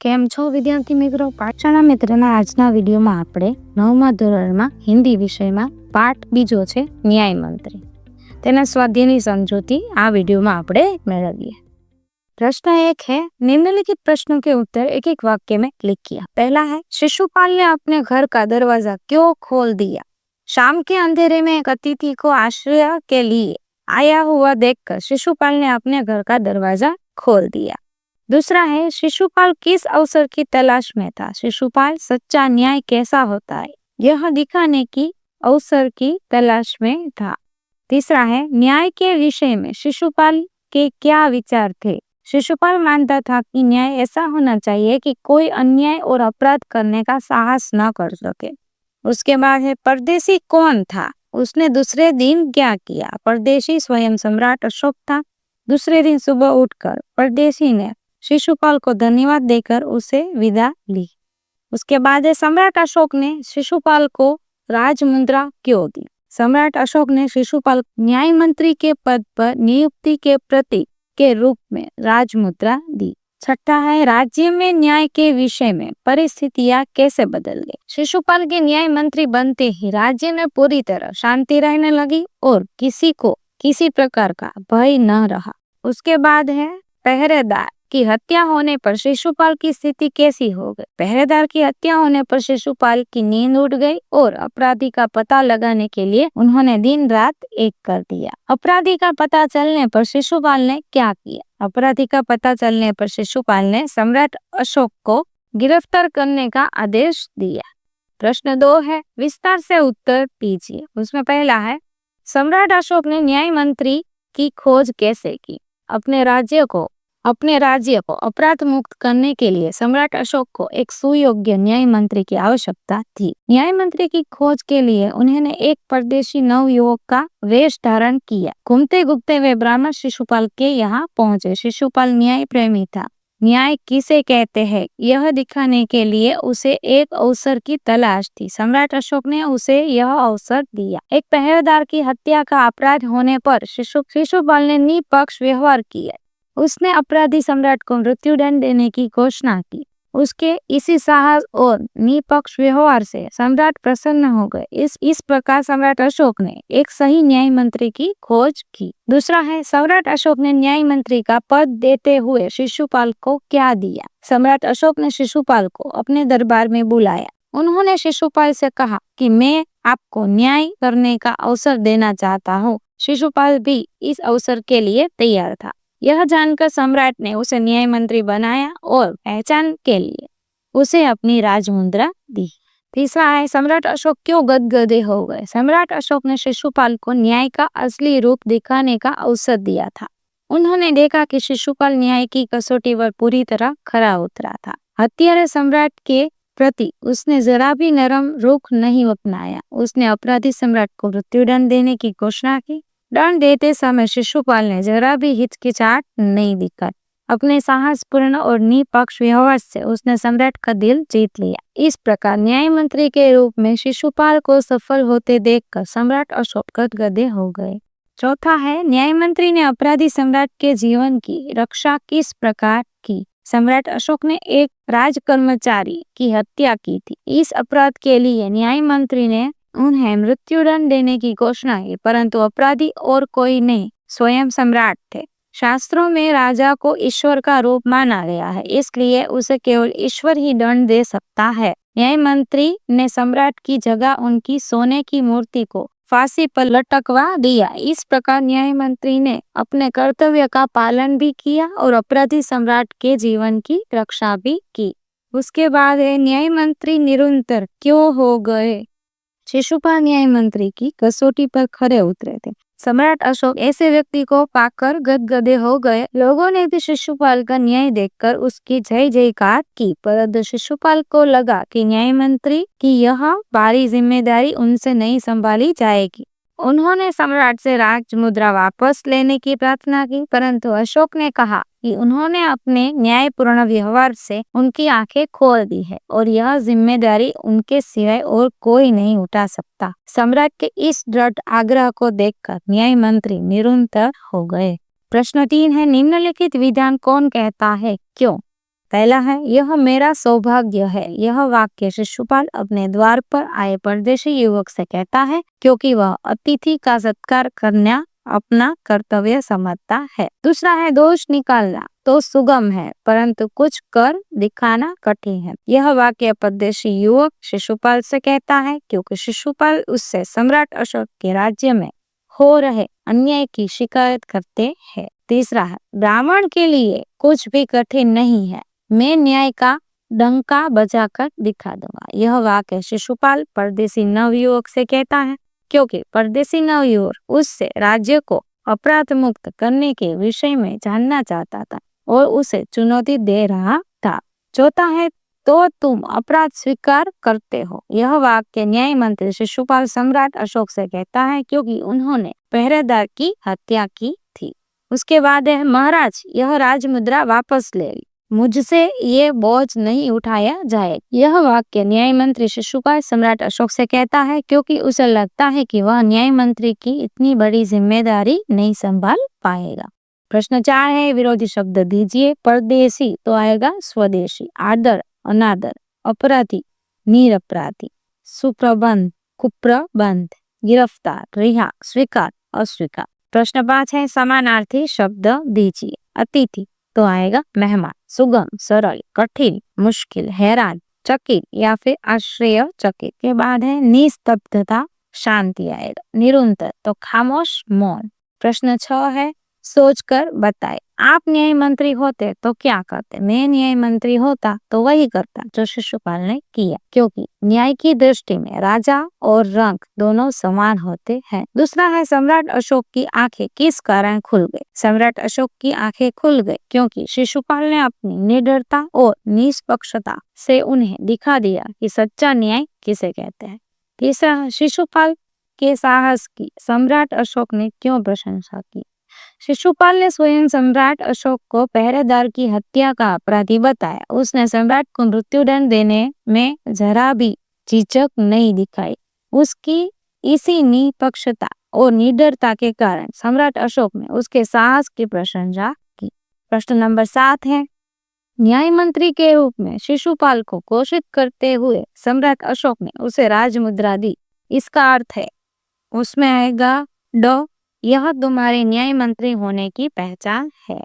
કેમ છો વિદ્યાર્થી મિત્રો? પાઠશાળા મિત્રના આજના વિડીયોમાં આપણે 9મા ધોરણમાં હિન્દી વિષયમાં પાઠ બીજો છે ન્યાય મંત્રી, તેના स्वाध्यायની समझौती આ વિડીયોમાં આપણે મેળવીએ। प्रश्न एक है, निम्नलिखित प्रश्नों के उत्तर एक एक वाक्य में लिखिए। पहला है, शिशुपाल ने अपने घर का दरवाजा क्यों खोल दिया? शाम के अंधेरे में एक अतिथि को आश्रय के लिए आया हुआ देखकर शिशुपाल ने अपने घर का दरवाजा खोल दिया। दूसरा है, शिशुपाल किस अवसर की तलाश में था? शिशुपाल सच्चा न्याय कैसा होता है यह दिखाने की अवसर की तलाश में था। तीसरा है, न्याय के विषय में शिशुपाल के क्या विचार थे? शिशुपाल मानता था कि न्याय ऐसा होना चाहिए कि कोई अन्याय और अपराध करने का साहस न कर सके। उसके बाद है, परदेशी कौन था? उसने दूसरे दिन क्या किया? परदेशी स्वयं सम्राट अशोक था। दूसरे दिन सुबह उठकर परदेशी ने शिशुपाल को धन्यवाद देकर उसे विदा ली। उसके बाद है, सम्राट अशोक ने शिशुपाल को राजमुद्रा क्यों दी? सम्राट अशोक ने शिशुपाल न्याय मंत्री के पद पर नियुक्ति के प्रतीक के रूप में राजमुद्रा दी। छठा है, राज्य में न्याय के विषय में परिस्थितियां कैसे बदल गई? शिशुपाल के न्याय मंत्री बनते ही राज्य में पूरी तरह शांति रहने लगी और किसी को किसी प्रकार का भय न रहा। उसके बाद है, पहरेदार की हत्या होने पर शिशुपाल की स्थिति कैसी हो गई? पहरेदार की हत्या होने पर शिशुपाल की नींद उड़ गई और अपराधी का पता लगाने के लिए उन्होंने दिन रात एक कर दिया। अपराधी का पता चलने पर शिशुपाल ने क्या किया? अपराधी का पता चलने पर शिशुपाल ने सम्राट अशोक को गिरफ्तार करने का आदेश दिया। प्रश्न 2 है, विस्तार से उत्तर दीजिए। उसमें पहला है, सम्राट अशोक ने न्याय मंत्री की खोज कैसे की? अपने राज्य को अपराध मुक्त करने के लिए सम्राट अशोक को एक सुयोग्य न्याय मंत्री की आवश्यकता थी। न्याय मंत्री की खोज के लिए उन्होंने एक परदेशी नवयुवक का वेश धारण किया। घूमते घूमते वे ब्राह्मण शिशुपाल के यहाँ पहुंचे। शिशुपाल न्याय प्रेमी था। न्याय किसे कहते हैं यह दिखाने के लिए उसे एक अवसर की तलाश थी। सम्राट अशोक ने उसे यह अवसर दिया। एक पहरेदार की हत्या का अपराध होने पर शिशुपाल ने निष्पक्ष व्यवहार किया। उसने अपराधी सम्राट को मृत्युदंड देने की घोषणा की। उसके इसी साहस और निष्पक्ष व्यवहार से सम्राट प्रसन्न हो गए। इस प्रकार सम्राट अशोक ने एक सही न्याय मंत्री की खोज की। दूसरा है, सम्राट अशोक ने न्याय मंत्री का पद देते हुए शिशुपाल को क्या दिया? सम्राट अशोक ने शिशुपाल को अपने दरबार में बुलाया। उन्होंने शिशुपाल से कहा कि मैं आपको न्याय करने का अवसर देना चाहता हूँ। शिशुपाल भी इस अवसर के लिए तैयार था। यह जानकर सम्राट ने उसे न्याय मंत्री बनाया और पहचान के लिए उसे अपनी राजमुद्रा दी। तीसरा है, सम्राट अशोक क्यों गदगदे हो गए? सम्राट अशोक ने शिशुपाल को न्याय का असली रूप दिखाने का अवसर दिया था। उन्होंने देखा कि शिशुपाल न्याय की कसौटी पर पूरी तरह खरा उतरा था। हत्यारे सम्राट के प्रति उसने जरा भी नरम रुख नहीं अपनाया। उसने अपराधी सम्राट को मृत्युदंड देने की घोषणा की। दंड देते समय शिशुपाल ने जरा भी हिचकिचाहट नहीं दिखाई। अपने साहसपूर्ण और निष्पक्ष व्यवहार से उसने सम्राट का दिल जीत लिया। इस प्रकार न्याय मंत्री के रूप में शिशुपाल को सफल होते देखकर सम्राट अशोक गदगदे हो गए। चौथा है, न्याय मंत्री ने अपराधी सम्राट के जीवन की रक्षा किस प्रकार की? सम्राट अशोक ने एक राजकर्मचारी की हत्या की थी। इस अपराध के लिए न्याय मंत्री ने उन्हें मृत्युदंड देने की घोषणा की, परंतु अपराधी और कोई नहीं, स्वयं सम्राट थे। शास्त्रों में राजा को ईश्वर का रूप माना गया है, इसलिए उसे केवल ईश्वर ही दंड दे सकता है। न्याय मंत्री ने सम्राट की जगह उनकी सोने की मूर्ति को फांसी पर लटकवा दिया। इस प्रकार न्याय मंत्री ने अपने कर्तव्य का पालन भी किया और अपराधी सम्राट के जीवन की रक्षा भी की। उसके बाद न्याय मंत्री निरंतर क्यों हो गए? शिशुपाल न्याय मंत्री की कसौटी पर खरे उतरे थे। सम्राट अशोक ऐसे व्यक्ति को पाकर गदगदे हो गए। लोगों ने भी शिशुपाल का न्याय देखकर उसकी जय जयकार की, परंतु शिशुपाल को लगा कि न्याय मंत्री की यह भारी जिम्मेदारी उनसे नहीं संभाली जाएगी। उन्होंने सम्राट से राजमुद्रा वापस लेने की प्रार्थना की, परंतु अशोक ने कहा कि उन्होंने अपने न्यायपूर्ण व्यवहार से उनकी आंखें खोल दी है और यह जिम्मेदारी उनके सिवाय और कोई नहीं उठा सकता। सम्राट के इस दृढ़ आग्रह को देखकर न्याय मंत्री निरुत्तर हो गए। प्रश्न 3 है, निम्नलिखित विधान कौन कहता है, क्यों? पहला है, यह मेरा सौभाग्य है। यह वाक्य शिशुपाल अपने द्वार पर आए परदेशी युवक से कहता है, क्योंकि वह अतिथि का सत्कार करना अपना कर्तव्य समझता है। दूसरा है, दोष निकालना तो सुगम है, परंतु कुछ कर दिखाना कठिन है। यह वाक्य परदेशी युवक शिशुपाल से कहता है, क्योंकि शिशुपाल उससे सम्राट अशोक के राज्य में हो रहे अन्याय की शिकायत करते हैं। तीसरा है, ब्राह्मण के लिए कुछ भी कठिन नहीं है, मैं न्याय का डंका बजाकर दिखा दूंगा। यह वाक्य शिशुपाल परदेशी नवयुवक से कहता है, क्योंकि परदेशी नवयुवक उससे राज्य को अपराध मुक्त करने के विषय में जानना चाहता था और उसे चुनौती दे रहा था। चौथा है, तो तुम अपराध स्वीकार करते हो। यह वाक्य न्याय मंत्री शिशुपाल सम्राट अशोक से कहता है, क्योंकि उन्होंने पहरेदार की हत्या की थी। उसके बाद है, महाराज यह राजमुद्रा वापस ले ली, मुझसे ये बोझ नहीं उठाया जाए। यह वाक्य न्याय मंत्री शिशुपाल सम्राट अशोक से कहता है, क्योंकि उसे लगता है कि वह न्याय मंत्री की इतनी बड़ी जिम्मेदारी नहीं संभाल पाएगा। प्रश्न 4 है, विरोधी शब्द दीजिए। परदेशी तो आएगा स्वदेशी, आदर अनादर, अपराधी निरपराधी, सुप्रबंध कुप्रबंध, गिरफ्तार रिहा, स्वीकार अस्वीकार। प्रश्न 5 है, समानार्थी शब्द दीजिए। अतिथि तो आएगा मेहमान, सुगम सरल, कठिन मुश्किल, हैरान चकित या फिर आश्चर्यचकित। के बाद है, निस्तब्धता शांति आएगा, निरंतर तो खामोश मौन। प्रश्न 6 है, सोचकर बताए। आप न्याय मंत्री होते तो क्या करते? मैं न्याय मंत्री होता तो वही करता जो शिशुपाल ने किया, क्योंकि न्याय की दृष्टि में राजा और रंक दोनों समान होते हैं। दूसरा है, सम्राट अशोक की आंखें किस कारण खुल गई? सम्राट अशोक की आंखें खुल गई क्योंकि शिशुपाल ने अपनी निडरता और निष्पक्षता से उन्हें दिखा दिया कि सच्चा न्याय किसे कहते हैं। तीसरा है, शिशुपाल के साहस की सम्राट अशोक ने क्यों प्रशंसा की? शिशुपाल ने स्वयं सम्राट अशोक को पहरेदार की हत्या का अपराधी बताया। उसने सम्राट को मृत्युदंड देने में जरा भी झिझक नहीं दिखाई। उसकी इसी निष्पक्षता और निडरता के कारण सम्राट अशोक ने उसके साहस की प्रशंसा की। प्रश्न नंबर 7 है, न्याय मंत्री के रूप में शिशुपाल को घोषित करते हुए सम्राट अशोक ने उसे राजमुद्रा दी। इसका अर्थ है, उसमें आएगा ड, यह तुम्हारे न्याय मंत्री होने की पहचान है।